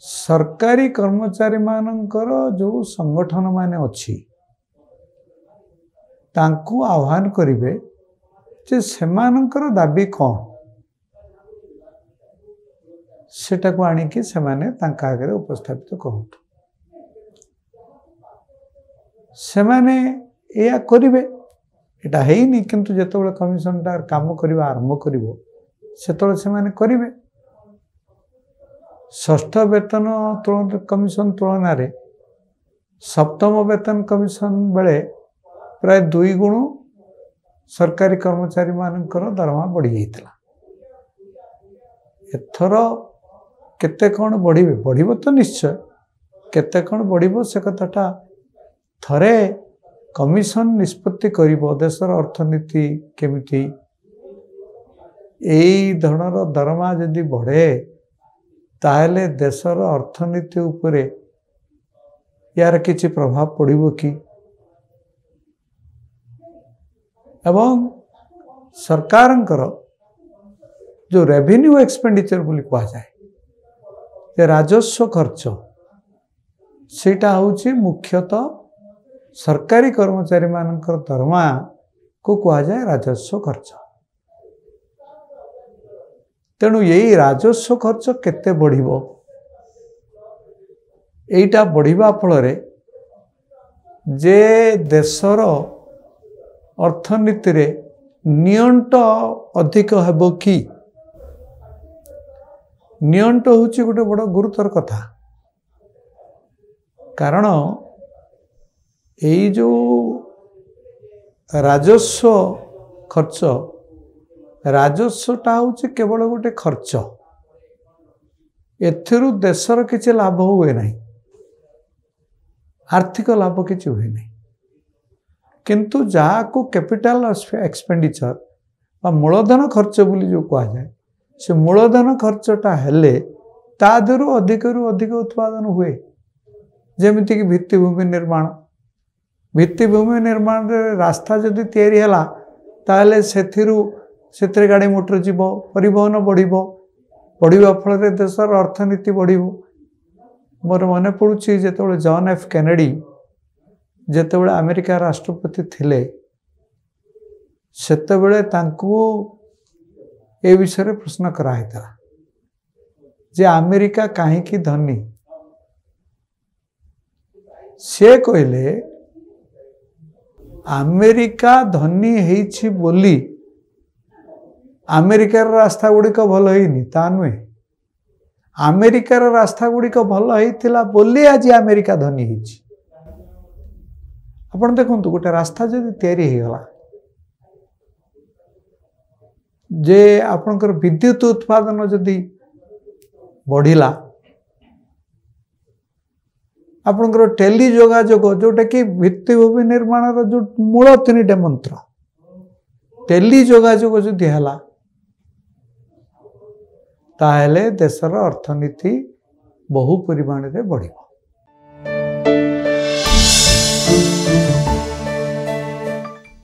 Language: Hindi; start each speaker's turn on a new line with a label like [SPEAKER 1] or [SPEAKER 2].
[SPEAKER 1] सरकारी कर्मचारी मानकर जो संगठन माने अच्छी तांको आह्वान करिवे जे सेमानकर दाबी कौन सेटा को आनिकी सेमाने तांका आगे उपस्थापित करंतु सेमाने या करिवे एटा हेइनी किंतु जेतबेले कमिशन टा काम करबा आरंभ करिवो सेतबेले सेमाने करिवे षष्ठ वेतन कमिशन तुलन रे सप्तम वेतन कमिशन बेले प्राय 2 गुण सरकारी कर्मचारी मानकर दरमा बढ़ी जाइतला एथर केते कौन बढ़िबे बढ़िबो तो निश्चय केते कौन बढ़िबो से कथाटा थरे कमिशन निष्पत्ति करिबो देशर अर्थनीति केमिति एई धरणर दरमा जदि बढ़े ताहले देशर अर्थनीति उपरे यार किछि प्रभाव पड़िबो कि एवं सरकारंकर जो रेवेन्यू एक्सपेंडिचर बोली कहा जाए राजस्व खर्च सेटा होछि मुख्यतः सरकारी कर्मचारी मानकर दरमा को कहा जाए राजस्व खर्च तेणु यही राजस्व खर्च केते बढ़िबो एटा बढ़िबा फल जे देशर अर्थनीति रे नियंट अधिक हेबो कि नियंट होछि गोटे बड़ गुरुतर कथा कारण एई जो राजस्व खर्च राजस्वटा होछि केवल गोटे खर्च एथिरु देशर किछि लाभ हुए नहीं आर्थिक लाभ किछि हुए नहीं किंतु जहाँ को कैपिटल एक्सपेंडिचर बा मूलधन खर्च बोली जो कहा जाए से मूलधन खर्चटा हेले ता देरु अधिक उत्पादन हुए जेमिति कि भित्तिभूमि निर्माण रे रास्ता जदि तैयारी हला ताले सेथिरे गाड़ी मोटर जीव परिवहन बढ़िबा फल देशर अर्थनीति बढ़िबो मोर मन पड़ुछि जेतेबेले जॉन एफ कैनेडी जेतेबेले अमेरिका राष्ट्रपति थिले सेतेबेले तांको ए विषय रे प्रश्न कराइता जे अमेरिका काहे की धनी से कहले अमेरिका धनी हेछि बोली अमेरिकार रास्ता गुड़िक भल होइनी ता नुहे अमेरिकार रास्ता गुड़िक भल होइतिला बोली आज अमेरिका धनी हेछि आपण देखंतु गोटे रास्ता जदि तैयारी हेगला जे आपनकर विद्युत उत्पादन जदि बढ़िला आपनकर टेली जोगाजोग जोटा कि भित्तिभूमि निर्माण जो मूल 3टे मंत्र टेली जोगाजोग जदि हला ताहले देशर अर्थनीति बहु परिमाण रे बढ़िबो